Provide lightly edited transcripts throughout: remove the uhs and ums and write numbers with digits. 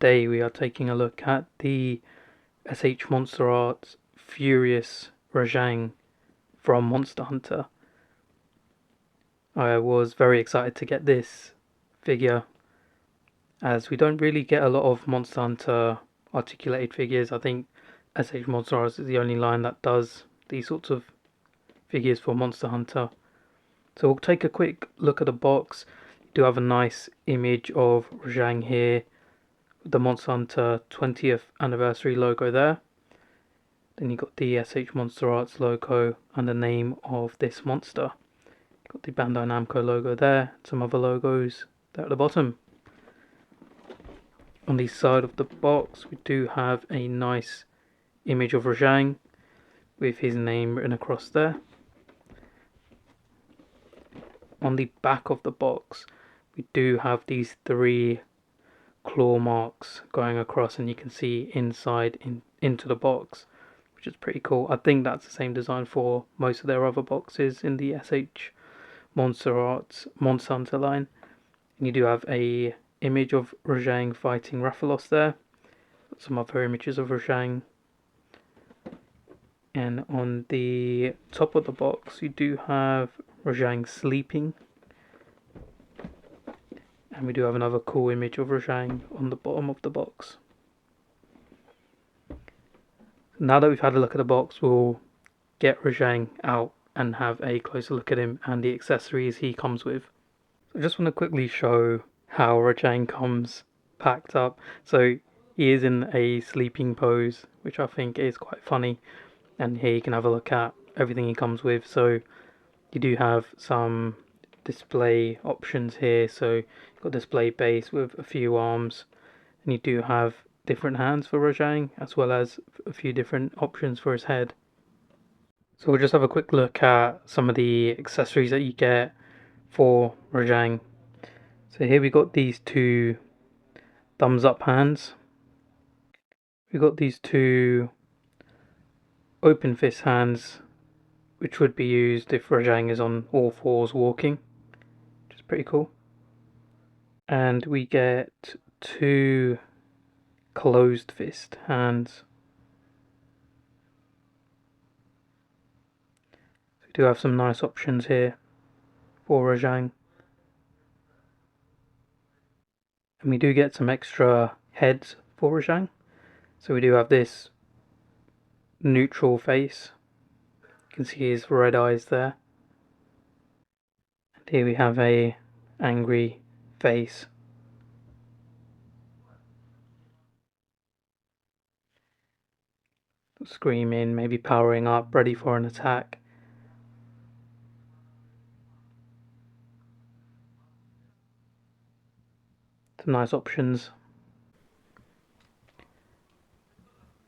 today we are taking a look at the SH MonsterArts Furious Rajang from Monster Hunter. I was very excited to get this figure, as we don't really get a lot of Monster Hunter articulated figures. I think SH MonsterArts is the only line that does these sorts of figures for Monster Hunter. So we'll take a quick look at the box. You do have a nice image of Rajang here, the Monster Hunter 20th anniversary logo there. Then you got the SH MonsterArts logo and the name of this monster. You got the Bandai Namco logo there, some other logos there at the bottom. On the side of the box we do have a nice image of Rajang with his name written across there. On the back of the box we do have these 3 claw marks going across, and you can see inside into the box, which is pretty cool. I think that's the same design for most of their other boxes in the SH MonsterArts Monster Hunter line. And you do have a image of Rajang fighting Rathalos there. Got some other images of Rajang. And on the top of the box you do have Rajang sleeping. And we do have another cool image of Rajang on the bottom of the box. Now that we've had a look at the box, we'll get Rajang out and have a closer look at him and the accessories he comes with. So I just want to quickly show how Rajang comes packed up. So he is in a sleeping pose, which I think is quite funny. And here you can have a look at everything he comes with. So you do have some display options here. So you've got display base with a few arms, and you do have different hands for Rajang, as well as a few different options for his head. So we'll just have a quick look at some of the accessories that you get for Rajang. So here we got these 2 thumbs up hands. We got these 2 open fist hands, which would be used if Rajang is on all fours walking, which is pretty cool. And we get 2 closed fist hands. So we do have some nice options here for Rajang. And we do get some extra heads for Rajang. So we do have this neutral face. You can see his red eyes there. And here we have a angry face. Screaming, maybe powering up, ready for an attack. Some nice options.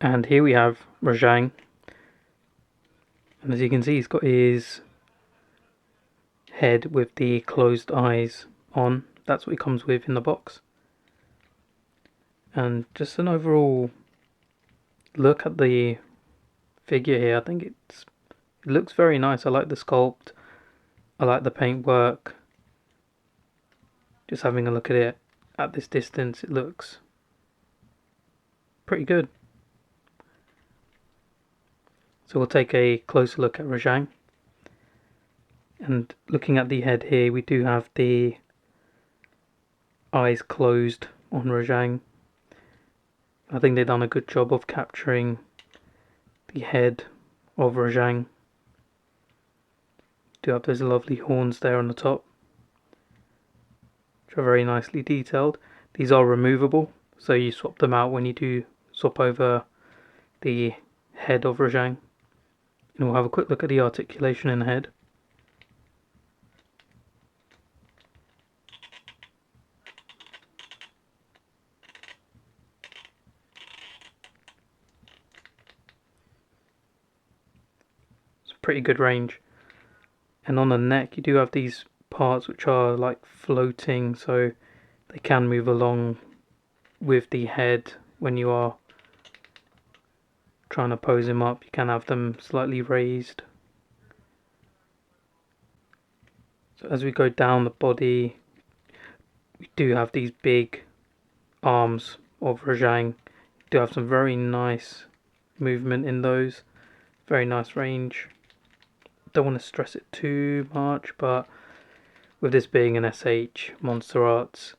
And here we have Rajang. And as you can see, he's got his head with the closed eyes on. That's what he comes with in the box. And just an overall look at the figure here. I think it looks very nice. I like the sculpt. I like the paintwork. Just having a look at it at this distance, it looks pretty good. So we'll take a closer look at Rajang. And looking at the head here, we do have the eyes closed on Rajang. I think they've done a good job of capturing the head of Rajang. Do have those lovely horns there on the top, which are very nicely detailed. These are removable, so you swap them out when you do swap over the head of Rajang. And we'll have a quick look at the articulation in the head. It's a pretty good range. And on the neck you do have these parts which are like floating, so they can move along with the head when you are trying to pose him up. You can have them slightly raised. So as we go down the body, we do have these big arms of Rajang. Do have some very nice movement in those, very nice range. Don't want to stress it too much, but with this being an SH MonsterArts,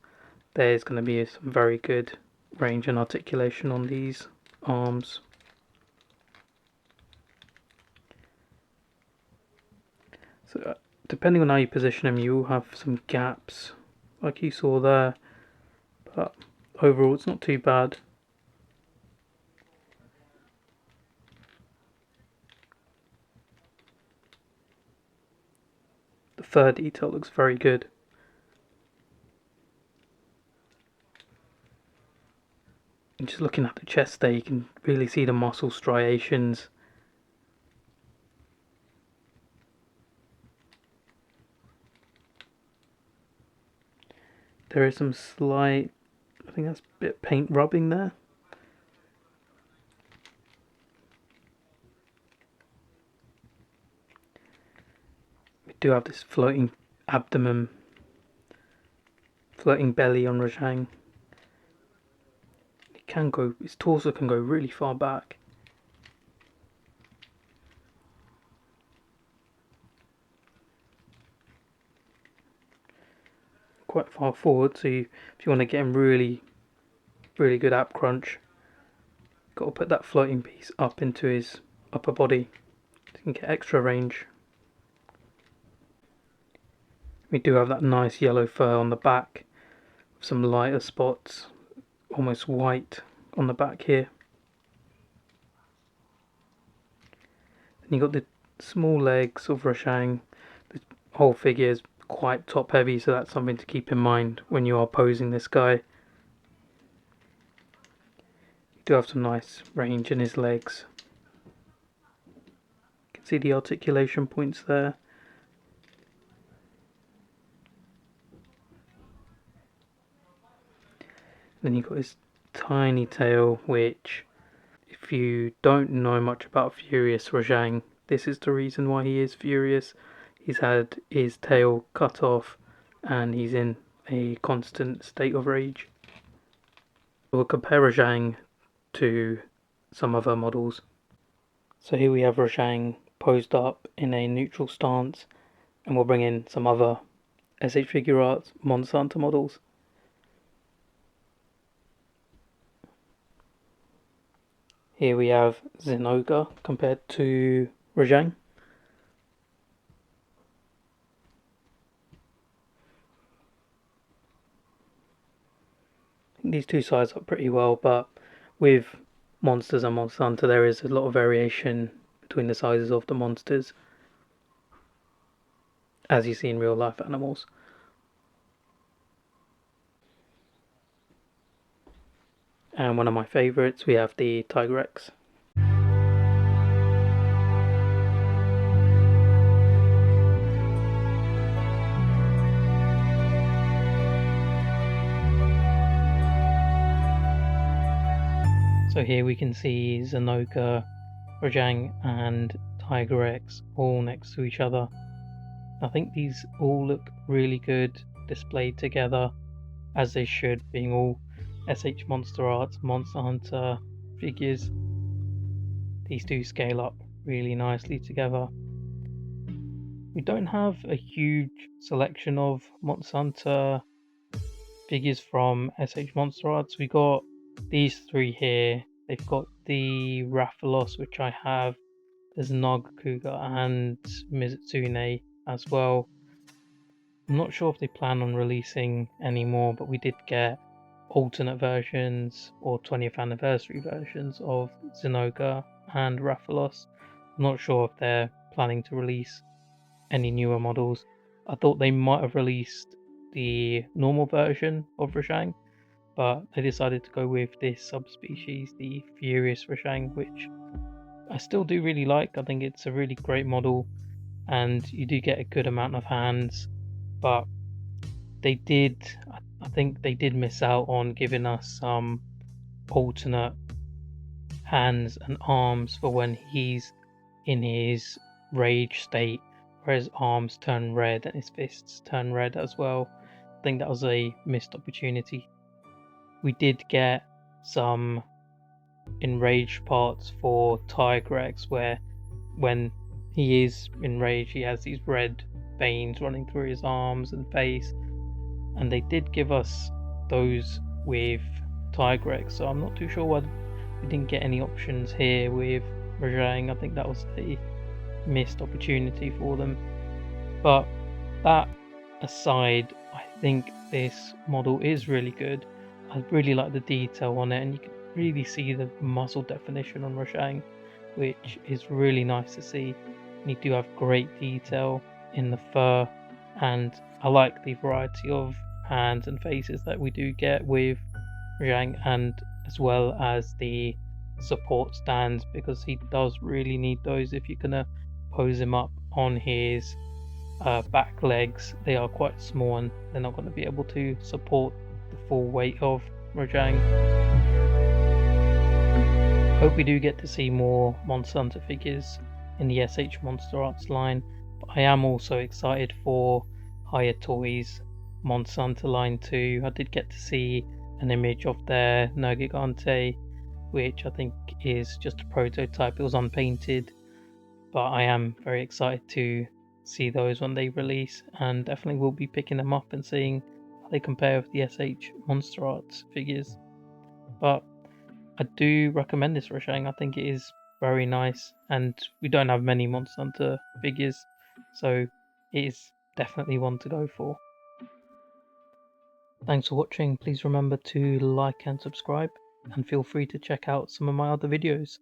there's going to be some very good range and articulation on these arms. So depending on how you position them, you will have some gaps like you saw there, but overall it's not too bad. The fur detail looks very good. And just looking at the chest there, you can really see the muscle striations. There is some slight, I think that's a bit of paint rubbing there. We do have this floating abdomen, floating belly on Rajang. His torso can go really far back. Quite far forward, so if you want to get him really good ab crunch, got to put that floating piece up into his upper body so you can get extra range. We do have that nice yellow fur on the back, with some lighter spots, almost white on the back here. Then you got the small legs of Rajang. The whole figure is quite top heavy, so that's something to keep in mind when you are posing this guy. You do have some nice range in his legs. You can see the articulation points there. Then you've got his tiny tail, which, if you don't know much about Furious Rajang, this is the reason why he is furious. He's had his tail cut off and he's in a constant state of rage. We'll compare Rajang to some other models. So here we have Rajang posed up in a neutral stance, and we'll bring in some other SH Figure Arts Monster Hunter models. Here we have Zinogre compared to Rajang. I think these two size up pretty well, but with monsters and Monster Hunter there is a lot of variation between the sizes of the monsters, as you see in real life animals. And one of my favourites, we have the Tigrex. So here we can see Zinogre, Rajang and Tigrex all next to each other. I think these all look really good displayed together, as they should, being all SH MonsterArts Monster Hunter figures. These do scale up really nicely together. We don't have a huge selection of Monster Hunter figures from SH MonsterArts. We got these three here. They've got the Rathalos, which I have. There's Nog, Kuga, and Mizutsune as well. I'm not sure if they plan on releasing any more, but we did get alternate versions or 20th anniversary versions of Zinogre and Rathalos. I'm not sure if they're planning to release any newer models. I thought they might have released the normal version of Rajang, but they decided to go with this subspecies, the Furious Rajang, which I still do really like. I think it's a really great model, and you do get a good amount of hands, but I think they did miss out on giving us some alternate hands and arms for when he's in his rage state, where his arms turn red and his fists turn red as well. I think that was a missed opportunity. We did get some enraged parts for Tigrex, where when he is enraged he has these red veins running through his arms and face, and they did give us those with Tigrex, so I'm not too sure why we didn't get any options here with Rajang. I think that was a missed opportunity for them. But that aside, I think this model is really good. I really like the detail on it, and you can really see the muscle definition on Rajang, which is really nice to see. And you do have great detail in the fur, and I like the variety of hands and faces that we do get with Rajang, and as well as the support stands, because he does really need those if you're gonna pose him up on his back legs. They are quite small and they're not going to be able to support the full weight of Rajang. Hope we do get to see more Monster Hunter figures in the SH MonsterArts line, but I am also excited for Higher Toys Monster Hunter line 2. I did get to see an image of their Nergigante, which I think is just a prototype. It was unpainted, but I am very excited to see those when they release, and definitely will be picking them up and seeing how they compare with the SH MonsterArts figures. But I do recommend this Rajang. I think it is very nice, and we don't have many Monster Hunter figures, so it is definitely one to go for. Thanks for watching. Please remember to like and subscribe, and feel free to check out some of my other videos.